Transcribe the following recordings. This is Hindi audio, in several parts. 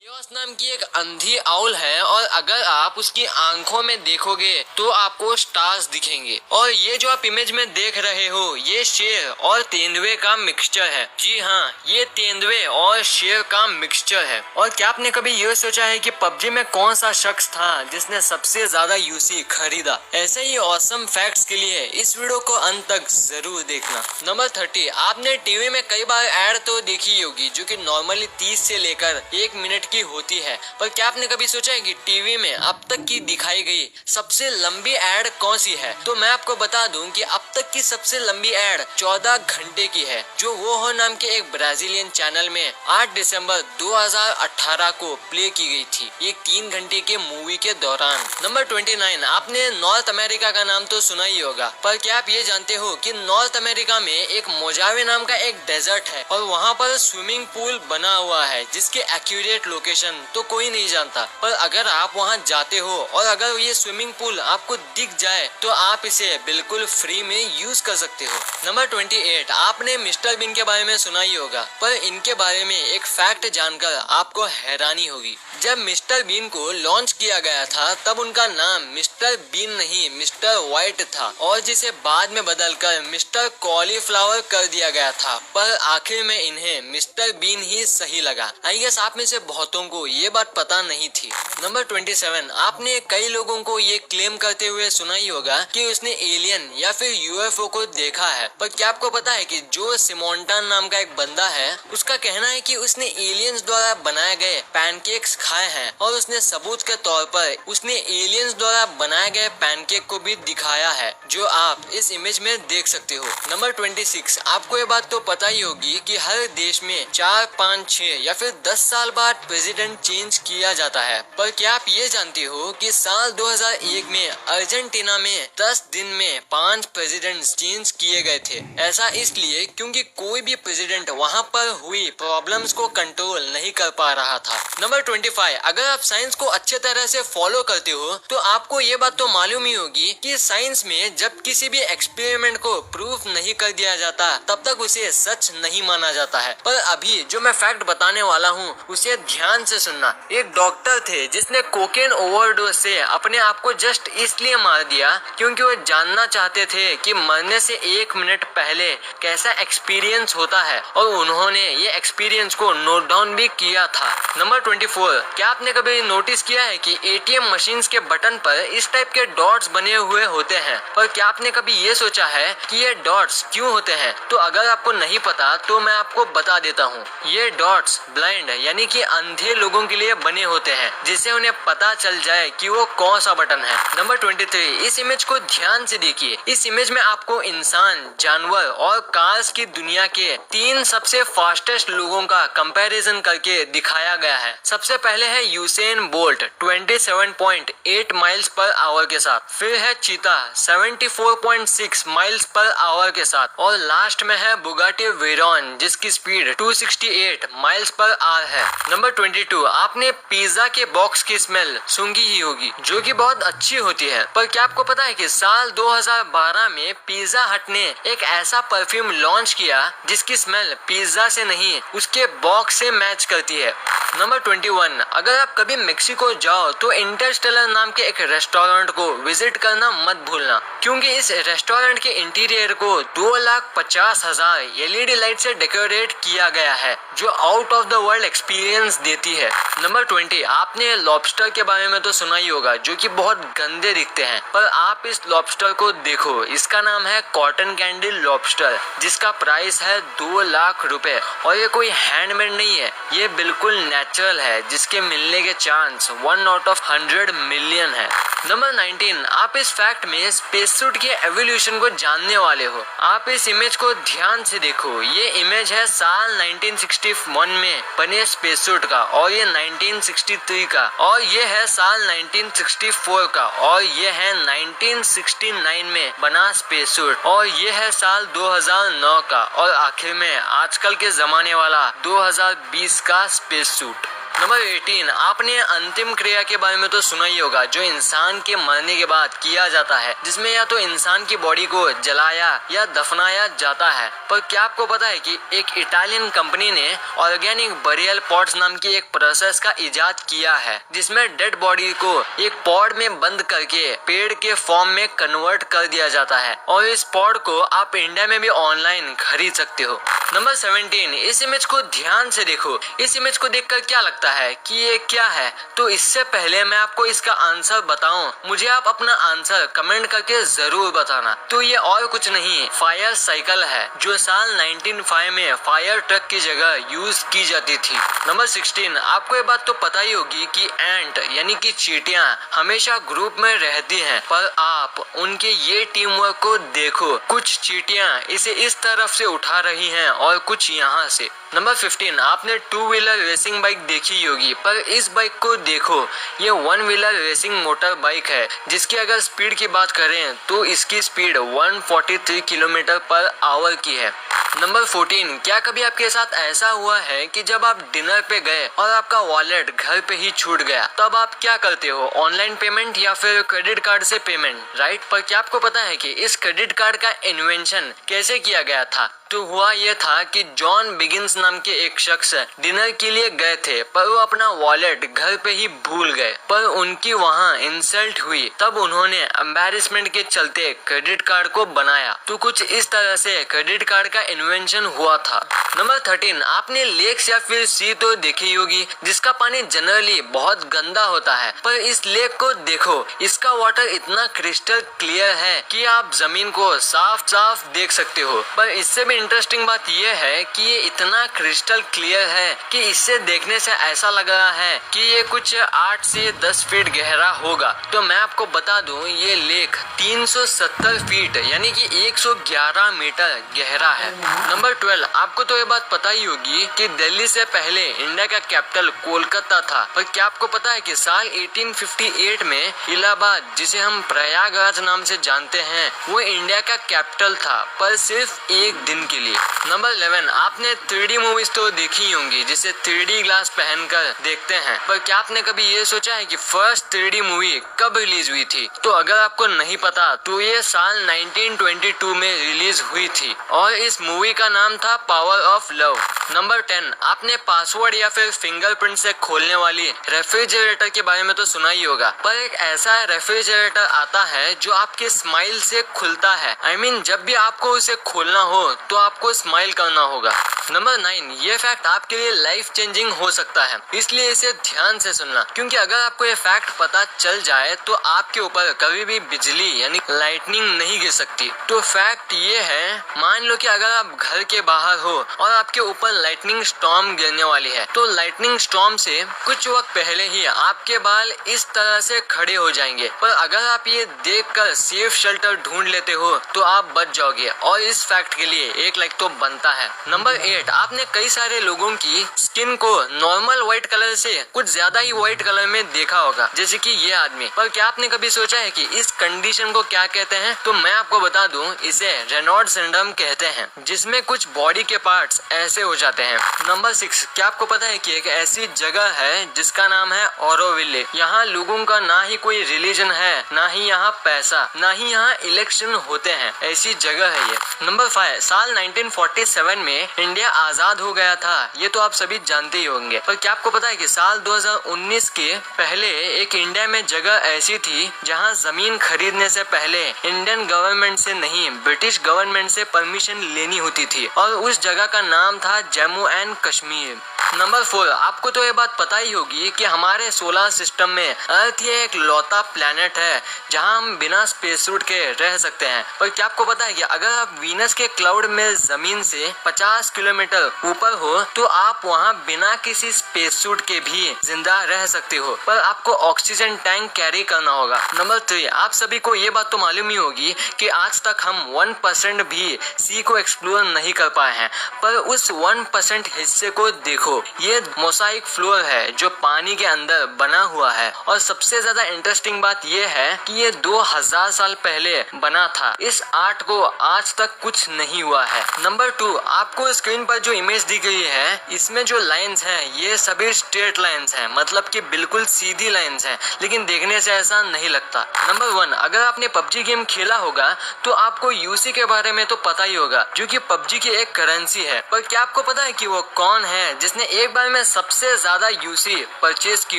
योस नाम की एक अंधी आउल है और अगर आप उसकी आंखों में देखोगे तो आपको स्टार्स दिखेंगे। और ये जो आप इमेज में देख रहे हो ये शेर और तेंदुए का मिक्सचर है। जी हाँ, ये तेंदुए और शेर का मिक्सचर है। और क्या आपने कभी ये सोचा है कि पबजी में कौन सा शख्स था जिसने सबसे ज्यादा यूसी खरीदा? ऐसे ही ऑसम फैक्ट्स के लिए इस वीडियो को अंत तक जरूर देखना। नंबर 30, आपने टीवी में कई बार एड तो देखी होगी जो कि नॉर्मली 30 से लेकर 1 मिनट की होती है, पर क्या आपने कभी सोचा है कि टीवी में अब तक की दिखाई गई सबसे लंबी एड कौन सी है? तो मैं आपको बता दूं कि अब तक की सबसे लंबी एड 14 घंटे की है, जो वो हो नाम के एक ब्राजीलियन चैनल में 8 दिसंबर 2018 को प्ले की गई थी, एक 3 घंटे के मूवी के दौरान। नंबर 29, आपने नॉर्थ अमेरिका का नाम तो सुना ही होगा, पर क्या आप ये जानते हो कि नॉर्थ अमेरिका में एक मोजावे नाम का एक डेजर्ट है और वहाँ पर स्विमिंग पूल बना हुआ है जिसके एक्यूरेट लोकेशन तो कोई नहीं जानता, पर अगर आप वहाँ जाते हो और अगर ये स्विमिंग पूल आपको दिख जाए तो आप इसे बिल्कुल फ्री में यूज कर सकते हो। नंबर 28, आपने मिस्टर बीन के बारे में सुना ही होगा, पर इनके बारे में एक फैक्ट जानकर आपको हैरानी होगी। जब मिस्टर बीन को लॉन्च किया गया था तब उनका नाम मिस्टर बीन नहीं मिस्टर व्हाइट था और जिसे बाद में बदलकर मिस्टर कॉलीफ्लावर कर दिया गया था, पर आखिर में इन्हें मिस्टर बीन ही सही लगा। आई गेस आप में से बहुतों को ये बात पता नहीं थी। नंबर 27, आपने कई लोगों को ये क्लेम करते हुए सुना ही होगा कि उसने एलियन या फिर यूएफओ को देखा है, पर क्या आपको पता है कि जो सिमोंटन नाम का एक बंदा है उसका कहना है कि उसने एलियंस द्वारा बनाए गए पैनकेक्स खाए हैं और उसने सबूत के तौर पर उसने एलियंस द्वारा बनाए गए पैनकेक को भी दिखाया है, जो आप इस इमेज में देख सकते हो। नंबर 26, आपको ये बात तो पता ही होगी कि हर देश में 4, 5, 6 या फिर 10 साल बाद प्रेसिडेंट चेंज किया जाता है, पर क्या आप ये जानते हो कि साल 2001 में अर्जेंटीना में 10 दिन में 5 प्रेसिडेंट चेंज किए गए थे। ऐसा इसलिए क्योंकि कोई भी प्रेसिडेंट वहाँ पर हुई प्रॉब्लम्स को कंट्रोल नहीं कर पा रहा था। नंबर 25, अगर आप साइंस को अच्छे तरह से फॉलो करते हो तो आपको ये बात तो मालूम ही होगी कि साइंस में जब किसी भी एक्सपेरिमेंट को प्रूफ नहीं कर दिया जाता तब तक उसे सच नहीं माना जाता है। पर अभी जो मैं फैक्ट बताने वाला हूँ उसे ध्यान से सुनना। एक डॉक्टर थे जिसने कोकेन ओवरडोज से अपने आप को जस्ट इसलिए मार दिया क्योंकि वो जानना चाहते थे कि मरने से 1 मिनट पहले कैसा एक्सपीरियंस होता है और उन्होंने ये एक्सपीरियंस को नोट डाउन भी किया था। नंबर 24, क्या आपने कभी नोटिस किया है कि एटीएम मशीन्स के बटन पर इस टाइप के डॉट्स बने हुए होते हैं, पर क्या आपने कभी ये सोचा है कि ये डॉट्स क्यों होते हैं? तो अगर आपको नहीं पता तो मैं आपको बता देता हूँ। ये डॉट्स ब्लाइंड यानी कि अंधे लोगों के लिए बने होते हैं, जिससे उन्हें पता चल जाए कि वो कौन सा बटन है। नंबर 23, इस इमेज को ध्यान से देखिए। इस इमेज में आपको इंसान, जानवर और कार्स की दुनिया के 3 सबसे फास्टेस्ट लोगों का कंपैरिजन करके दिखाया गया है। सबसे पहले है Usain bolt 27.8 miles per hour के साथ, फिर है चीता 74.6 माइल्स पर आवर के साथ और लास्ट में है बुगाटी वेरॉन जिसकी स्पीड 268 माइल्स पर आवर है। नंबर 22, आपने पिज्जा के बॉक्स की स्मेल सूंघी ही होगी जो कि बहुत अच्छी होती है, पर क्या आपको पता है कि साल 2012 में पिज्जा हट ने एक ऐसा परफ्यूम लॉन्च किया जिसकी स्मेल पिज्जा से नहीं उसके बॉक्स से मैच करती है। नंबर 21, अगर आप कभी मेक्सिको जाओ तो इंटरस्टेलर नाम के एक रेस्टोरेंट को विजिट करना मत भूलना, क्योंकि इस रेस्टोरेंट के इंटीरियर को 2,50,000 एलईडी लाइट से डेकोरेट किया गया है जो out of the world experience देती है। नंबर 20, आपने लॉबस्टर के बारे में तो सुना ही होगा जो कि बहुत गंदे दिखते हैं, पर आप इस लॉबस्टर को देखो। इसका नाम है कॉटन कैंडी लॉबस्टर जिसका प्राइस है 2 लाख रुपए और ये कोई हैंडमेड नहीं है, ये बिल्कुल नेचुरल है जिसके मिलने के चांस 1 आउट ऑफ 100 मिलियन है। नंबर 19, आप इस फैक्ट में स्पेस सूट के एवोल्यूशन को जानने वाले हो। आप इस इमेज को ध्यान से देखो। ये इमेज है साल 1961 में बने स्पेस सूट का और ये 1963 का और ये है साल 1964 का और ये है 1969 में बना स्पेस सूट और ये है साल 2009 का और आखिर में आजकल के जमाने वाला 2020 का स्पेस सूट। नंबर 18, आपने अंतिम क्रिया के बारे में तो सुना ही होगा, जो इंसान के मरने के बाद किया जाता है, जिसमें या तो इंसान की बॉडी को जलाया या दफनाया जाता है। पर क्या आपको पता है कि एक इटालियन कंपनी ने ऑर्गेनिक बरियल पॉट्स नाम की एक प्रोसेस का इजाद किया है, जिसमें डेड बॉडी को एक पॉड में बंद करके पेड़ के फॉर्म में कन्वर्ट कर दिया जाता है और इस पॉड को आप इंडिया में भी ऑनलाइन खरीद सकते हो। नंबर 17, इस इमेज को ध्यान से देखो। इस इमेज को देखकर क्या लगता है कि ये क्या है? तो इससे पहले मैं आपको इसका आंसर बताऊं, मुझे आप अपना आंसर कमेंट करके जरूर बताना। तो ये और कुछ नहीं, फायर साइकिल है, जो साल 1905 में फायर ट्रक की जगह यूज की जाती थी। नंबर 16, आपको ये बात तो पता ही होगी कि एंट यानी कि चींटियां हमेशा ग्रुप में रहती हैं, पर आप उनके ये टीम वर्क को देखो। कुछ चींटियां इसे इस तरफ से उठा रही हैं और कुछ यहाँ से। नंबर 15, आपने 2 व्हीलर रेसिंग बाइक देखी होगी, पर इस बाइक को देखो, ये 1 व्हीलर रेसिंग मोटर बाइक है, जिसकी अगर स्पीड की बात करें तो इसकी स्पीड 143 किलोमीटर पर आवर की है। नंबर 14, क्या कभी आपके साथ ऐसा हुआ है कि जब आप डिनर पे गए और आपका वॉलेट घर पे ही छूट गया, तब आप क्या करते हो? ऑनलाइन पेमेंट या फिर क्रेडिट कार्ड से पेमेंट, राइट? पर क्या आपको पता है कि इस क्रेडिट कार्ड का इन्वेंशन कैसे किया गया था? तो हुआ यह था कि जॉन बिगिंस नाम के एक शख्स डिनर के लिए गए थे, पर वो अपना वॉलेट घर पे ही भूल गए, पर उनकी वहाँ इंसल्ट हुई, तब उन्होंने एम्बैरेसमेंट के चलते क्रेडिट कार्ड को बनाया। तो कुछ इस तरह से क्रेडिट कार्ड का इन्वेंशन हुआ था। नंबर 13, आपने लेक्स या फिर सी तो देखी होगी, जिसका पानी जनरली बहुत गंदा होता है, पर इस लेक को देखो, इसका वाटर इतना क्रिस्टल क्लियर है कि आप जमीन को साफ साफ देख सकते हो। पर इससे भी इंटरेस्टिंग बात यह है कि ये इतना क्रिस्टल क्लियर है कि इससे देखने से ऐसा लग रहा है कि ये कुछ 8 से 10 फीट गहरा होगा। तो मैं आपको बता दूं, ये लेक 370 फीट यानी कि 111 मीटर गहरा है। नंबर 12, आपको तो ये बात पता ही होगी कि दिल्ली से पहले इंडिया का कैपिटल कोलकाता था, पर क्या आपको पता है कि साल 1858 में इलाहाबाद, जिसे हम प्रयागराज नाम से जानते हैं, वो इंडिया का कैपिटल था, पर सिर्फ एक दिन के लिए। नंबर 11, आपने 3D मूवीज तो देखी होंगी, जिसे 3D ग्लास पहनकर देखते हैं, पर क्या आपने कभी ये सोचा है कि फर्स्ट 3D मूवी कब रिलीज हुई थी? तो अगर आपको नहीं पता तो ये साल 1922 में रिलीज हुई थी और इस मूवी का नाम था पावर ऑफ लव। नंबर 10, आपने पासवर्ड या फिर फिंगरप्रिंट से खोलने वाली रेफ्रिजरेटर के बारे में तो सुना ही होगा, पर एक ऐसा रेफ्रिजरेटर आता है जो आपके स्माइल से खुलता है। I mean, जब भी आपको उसे खोलना हो तो आपको स्माइल करना होगा। नंबर 9, ये फैक्ट आपके लिए लाइफ चेंजिंग हो सकता है, इसलिए इसे ध्यान से सुनना, क्योंकि अगर आपको ये फैक्ट पता चल जाए तो आपके ऊपर कभी भी बिजली यानी लाइटनिंग नहीं गिर सकती। तो फैक्ट ये है, मान लो कि अगर आप घर के बाहर हो और आपके ऊपर लाइटनिंग स्टॉर्म गिरने वाली है, तो लाइटनिंग स्टॉर्म से कुछ वक्त पहले ही आपके बाल इस तरह से खड़े हो जाएंगे, पर अगर आप ये देखकर सेफ शेल्टर ढूंढ लेते हो तो आप बच जाओगे और इस फैक्ट के लिए एक लाइक तो बनता है। नंबर 8, आपने कई सारे लोगों की स्किन को नॉर्मल व्हाइट कलर से कुछ ज्यादा ही व्हाइट कलर में देखा होगा, जैसे कि ये आदमी, पर क्या आपने कभी सोचा है कि इस कंडीशन को क्या कहते हैं? तो मैं आपको बता दूं, इसे रेनॉल्ड सिंड्रोम कहते हैं, जिसमें कुछ बॉडी के पार्ट्स ऐसे हो जाते हैं। नंबर 6, क्या आपको पता है कि एक ऐसी जगह है जिसका नाम है ऑरोविले? यहाँ लोगों का ना ही कोई रिलीजन है, ना ही यहाँ पैसा, ना ही यहाँ इलेक्शन होते हैं, ऐसी जगह है ये। नंबर 5, साल 1947 में इंडिया आजाद हो गया था, ये तो आप सभी जानते ही होंगे, पर क्या आपको पता है कि साल 2019 के पहले एक इंडिया में जगह ऐसी थी जहां जमीन खरीदने से पहले इंडियन गवर्नमेंट से नहीं, ब्रिटिश गवर्नमेंट से परमिशन लेनी होती थी और उस जगह का नाम था जम्मू एंड कश्मीर। नंबर 4, आपको तो ये बात पता ही होगी कि हमारे सोलर सिस्टम में अर्थ ये एक लौता प्लेनेट है जहां हम बिना स्पेस सूट के रह सकते हैं, पर क्या आपको पता है कि अगर आप वीनस के क्लाउड में जमीन से 50 किलोमीटर ऊपर हो तो आप वहां बिना किसी स्पेस सूट के भी जिंदा रह सकते हो, पर आपको ऑक्सीजन टैंक कैरी करना होगा। नंबर 3, आप सभी को ये बात तो मालूम ही होगी कि आज तक हम 1% भी सी को एक्सप्लोर नहीं कर पाए हैं, पर उस 1% हिस्से को देखो, ये मोसाइक फ्लोर है जो पानी के अंदर बना हुआ है। और सबसे ज्यादा इंटरेस्टिंग बात ये है कि ये 2000 साल पहले बना था। इस आर्ट को आज तक कुछ नहीं हुआ है। नंबर 2, आपको स्क्रीन पर जो इमेज दी गई है इसमें जो लाइंस हैं ये सभी स्ट्रेट लाइंस हैं, मतलब कि बिल्कुल सीधी लाइंस हैं, लेकिन देखने से ऐसा नहीं लगता। नंबर 1, अगर आपने पबजी गेम खेला होगा तो आपको यूसी के बारे में तो पता ही होगा, जो कि पबजी की एक करेंसी है। पर क्या आपको पता है कि वो कौन है जिसने एक बार में सबसे ज्यादा यूसी परचेज की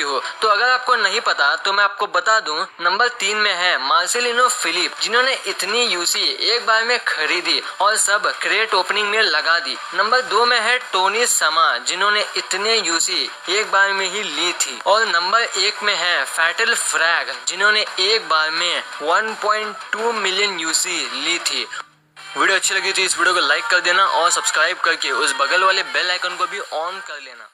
हो? तो अगर आपको नहीं पता तो मैं आपको बता दूं, नंबर 3 में है मार्सेलिनो फिलिप, जिन्होंने इतनी यूसी एक बार में खरीदी और सब क्रेट ओपनिंग में लगा दी। नंबर 2 में है टोनी समा, जिन्होंने इतने यूसी एक बार में ही ली थी। और नंबर 1 में है फैटल फ्रैग, जिन्होंने एक बार में 1.2 मिलियन यूसी ली थी। वीडियो अच्छी लगी तो इस वीडियो को लाइक कर देना और सब्सक्राइब करके उस बगल वाले बेल आइकन को भी ऑन कर लेना।